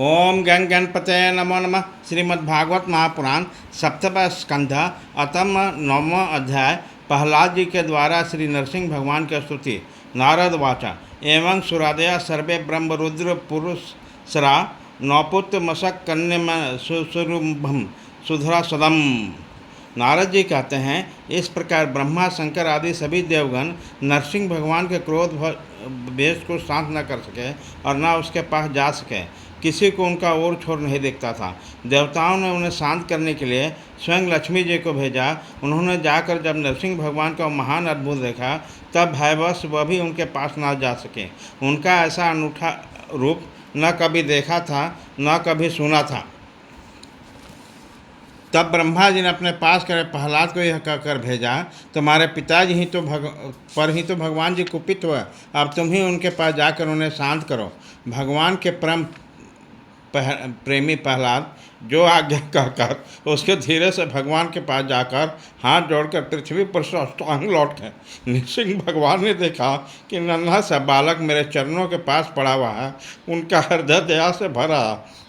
ओम गण गणपते नमो नमः। श्रीमद्भागवत महापुराण सप्तम स्कंध अतम नवम अध्याय। प्रहलाद जी के द्वारा श्री नरसिंह भगवान की स्तुति। नारद वाचा एवं सुरादया सर्वे ब्रह्म रुद्र पुरुषरा नौपुत्र मशक कन्या सुरुभम सुधरा सदम। नारद जी कहते हैं, इस प्रकार ब्रह्मा शंकर आदि सभी देवगण नरसिंह भगवान के क्रोध वेश को शांत न कर सके और न उसके पास जा सके। किसी को उनका ओर छोर नहीं दिखता था। देवताओं ने उन्हें शांत करने के लिए स्वयं लक्ष्मी जी को भेजा। उन्होंने जाकर जब नरसिंह भगवान का महान अद्भुत देखा, तब भयवश वह भी उनके पास न जा सके। उनका ऐसा अनूठा रूप न कभी देखा था, न कभी सुना था। तब ब्रह्मा जी ने अपने पास करे प्रहलाद को यह कहकर भेजा, तुम्हारे पिताजी ही तो भगवान जी कुपित हुए। अब तुम ही उनके पास जाकर उन्हें शांत करो। भगवान के परम प्रेमी प्रहलाद जो आज्ञा कहकर उसके धीरे से भगवान के पास जाकर हाथ जोड़कर पृथ्वी पर साष्टांग लौट गए। नरसिंह भगवान ने देखा कि नन्हा सा बालक मेरे चरणों के पास पड़ा हुआ है। उनका हृदय दया से भरा।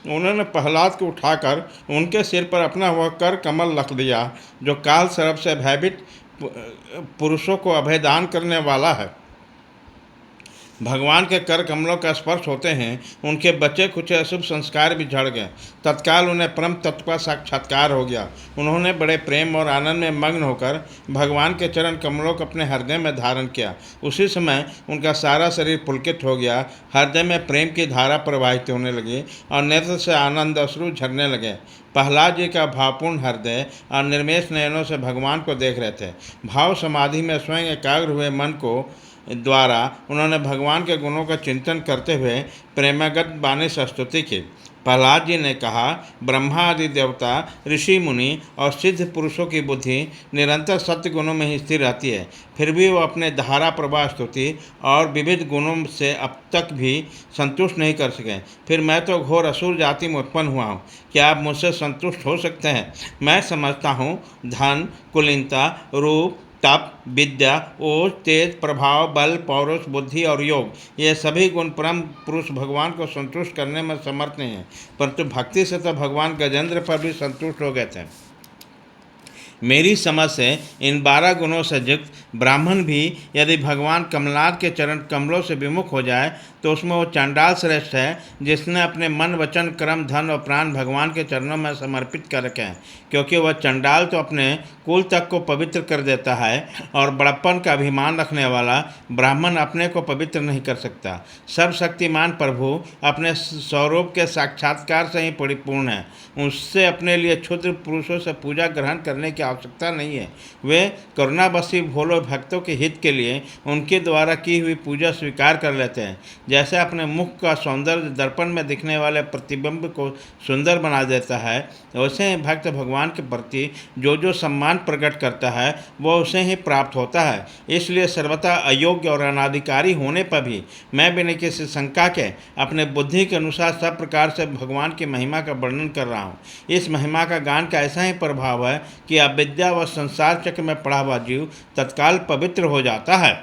उन्होंने प्रहलाद को उठाकर उनके सिर पर अपना वह कर कमल रख दिया, जो काल सर्प से भयभीत पुरुषों को अभयदान करने वाला है। भगवान के कर कमलों का स्पर्श होते हैं उनके बचे कुछ अशुभ संस्कार भी झड़ गए। तत्काल उन्हें परम तत्व का साक्षात्कार हो गया। उन्होंने बड़े प्रेम और आनंद में मग्न होकर भगवान के चरण कमलों को अपने हृदय में धारण किया। उसी समय उनका सारा शरीर पुलकित हो गया। हृदय में प्रेम की धारा प्रवाहित होने लगी और नेत्र से आनंद अश्रु झरने लगे। प्रहलाद जी का भावपूर्ण हृदय और निर्मेश नयनों से भगवान को देख रहे थे। भाव समाधि में स्वयं एकाग्र हुए मन को द्वारा उन्होंने भगवान के गुणों का चिंतन करते हुए प्रेमागत वाणी से स्तुति की। प्रहलाद जी ने कहा, ब्रह्मा आदि देवता, ऋषि मुनि और सिद्ध पुरुषों की बुद्धि निरंतर सत्य गुणों में ही स्थिर रहती है, फिर भी वो अपने धारा प्रवाह स्तुति और विविध गुणों से अब तक भी संतुष्ट नहीं कर सके। फिर मैं तो घोर असुर जाति में उत्पन्न हुआ हूँ, क्या आप मुझसे संतुष्ट हो सकते हैं? मैं समझता हूँ धन, कुलीनता, रूप, तप, विद्या, ओज, तेज, प्रभाव, बल, पौरुष, बुद्धि और योग, ये सभी गुण परम पुरुष भगवान को संतुष्ट करने में समर्थ नहीं है। परंतु भक्ति से तो भगवान गजेंद्र पर भी संतुष्ट हो गए थे। मेरी समझ से इन 12 गुणों से युक्त ब्राह्मण भी यदि भगवान कमलाद के चरण कमलों से विमुख हो जाए तो उसमें वो चंडाल श्रेष्ठ है, जिसने अपने मन, वचन, कर्म, धन और प्राण भगवान के चरणों में समर्पित कर रखे हैं। क्योंकि वह चंडाल तो अपने कुल तक को पवित्र कर देता है और बड़प्पन का अभिमान रखने वाला ब्राह्मण अपने को पवित्र नहीं कर सकता। सर्वशक्तिमान प्रभु अपने स्वरूप के साक्षात्कार से ही परिपूर्ण है। उससे अपने लिए क्षुद्र पुरुषों से पूजा ग्रहण करने की आवश्यकता नहीं है। वे करुणावशी भोले भक्तों के हित के लिए उनके द्वारा की हुई पूजा स्वीकार कर लेते हैं। जैसे अपने मुख का सौंदर्य दर्पण में दिखने वाले प्रतिबिंब को सुंदर बना देता है, वैसे ही भक्त भगवान के प्रति जो जो सम्मान प्रकट करता है वह उसे ही प्राप्त होता है। इसलिए सर्वथा अयोग्य और अनाधिकारी होने पर भी मैं बिना किसी शंका के अपने बुद्धि के अनुसार सब प्रकार से भगवान की महिमा का वर्णन कर रहा हूँ। इस महिमा का गान का ऐसा ही प्रभाव है कि अविद्या व संसार चक्र में पड़ा हुआ जीव तत्काल पवित्र हो जाता है।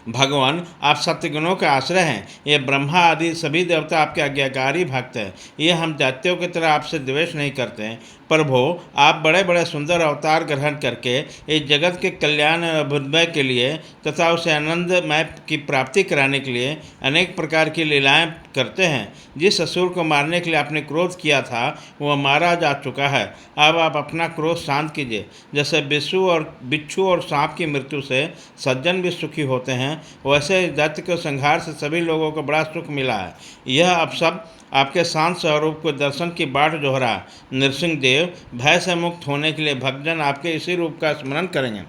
भगवान आप सत्यगुणों के आश्रय हैं। ये ब्रह्मा आदि सभी देवता आपके आज्ञाकारी भक्त हैं। ये हम दैत्यों की तरह आपसे द्वेष नहीं करते हैं। प्रभो, आप बड़े बड़े सुंदर अवतार ग्रहण करके इस जगत के कल्याण और अभ्युदय के लिए तथा उसे आनंदमय की प्राप्ति कराने के लिए अनेक प्रकार की लीलाएं करते हैं। जिस असुर को मारने के लिए आपने क्रोध किया था वह मारा जा चुका है। अब आप अपना क्रोध शांत कीजिए। जैसे बिच्छू और सांप की मृत्यु से सज्जन भी सुखी होते हैं, वैसे दैत्य के संहार से सभी लोगों को बड़ा सुख मिला है। यह अब सब आपके शांत स्वरूप को दर्शन की बाट दोहरा। नरसिंह देव, भय से मुक्त होने के लिए भक्तजन आपके इसी रूप का स्मरण करेंगे।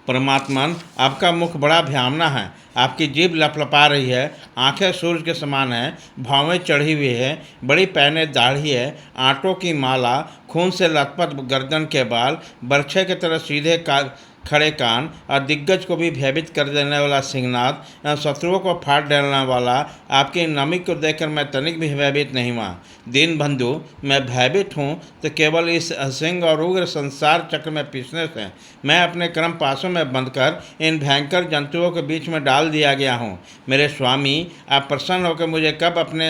परमात्मन, आपका मुख बड़ा भयावना है। आपकी जीभ लपलपा रही है, आंखें सूर्य के समान हैं, भौवें चढ़ी हुई है, बड़ी पैने दाढ़ी है, आंटों की माला, खून से लथपथ गर्दन के बाल, बरछे की तरह सीधे खड़े कान और दिग्गज को भी भयभीत कर देने वाला सिंहनाद एवं शत्रुओं को फाड़ डालने वाला आपकी नमी को देखकर मैं तनिक भी भयभीत नहीं हुआ। दीन बंधु, मैं भयभीत हूँ तो केवल इस असिंग और उग्र संसार चक्र में पिसने से मैं अपने कर्म पासों में बंधकर इन भयंकर जंतुओं के बीच में डाल दिया गया हूँ। मेरे स्वामी, आप प्रसन्न होकर मुझे कब अपने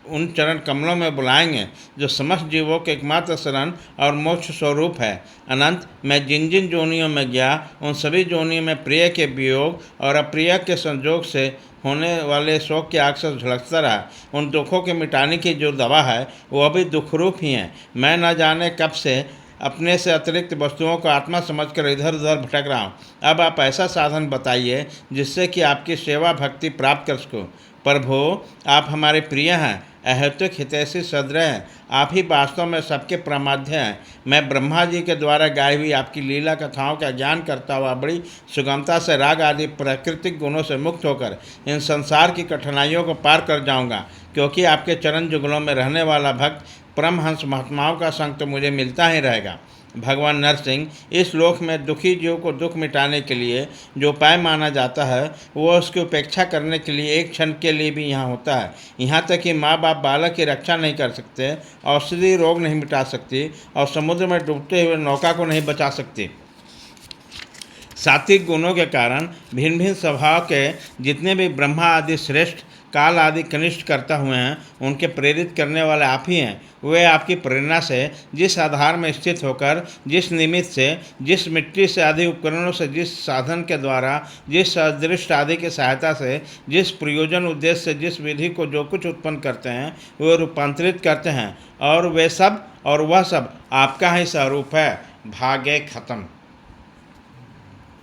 उन चरण कमलों में बुलाएंगे जो समस्त जीवों के एकमात्र शरण और मोक्ष स्वरूप है। अनंत, मैं जिन जिन जोनियों में गया उन सभी जोनियों में प्रिय के वियोग और अप्रिय के संजोग से होने वाले शोक की आग से झुलसता रहा। उन दुखों के मिटाने की जो दवा है वो भी दुखरूप ही है। मैं न जाने कब से अपने से अतिरिक्त वस्तुओं को आत्मा समझकर इधर उधर भटक रहा हूँ। अब आप ऐसा साधन बताइए जिससे कि आपकी सेवा भक्ति प्राप्त कर सकूँ। प्रभु, आप हमारे प्रिय हैं, अहेतुक हितैषी सदृढ़ हैं। आप ही वास्तव में सबके प्रमाध्य हैं। मैं ब्रह्मा जी के द्वारा गाई हुई आपकी लीला कथाओं का ज्ञान करता हुआ बड़ी सुगमता से राग आदि प्राकृतिक गुणों से मुक्त होकर इन संसार की कठिनाइयों को पार कर जाऊंगा, क्योंकि आपके चरण जुगलों में रहने वाला भक्त परमहंस महात्माओं का संग तो मुझे मिलता ही रहेगा। भगवान नरसिंह, इस लोक में दुखी जीव को दुख मिटाने के लिए जो उपाय माना जाता है वो उसकी उपेक्षा करने के लिए एक क्षण के लिए भी यहाँ होता है। यहाँ तक कि माँ बाप बालक की रक्षा नहीं कर सकते, औषधि रोग नहीं मिटा सकती और समुद्र में डूबते हुए नौका को नहीं बचा सकती। सात्विक गुणों के कारण भिन्न भिन्न स्वभाव के जितने भी ब्रह्मा आदि श्रेष्ठ, काल आदि कनिष्ठ करता हुए हैं, उनके प्रेरित करने वाले आप ही हैं। वे आपकी प्रेरणा से, जिस आधार में स्थित होकर, जिस निमित्त से, जिस मिट्टी से आदि उपकरणों से, जिस साधन के द्वारा, जिस अदृष्ट आदि की सहायता से, जिस प्रयोजन उद्देश्य से, जिस विधि को जो कुछ उत्पन्न करते हैं वे रूपांतरित करते हैं, और वे सब और वह सब आपका ही स्वरूप है। भाग्य खत्म।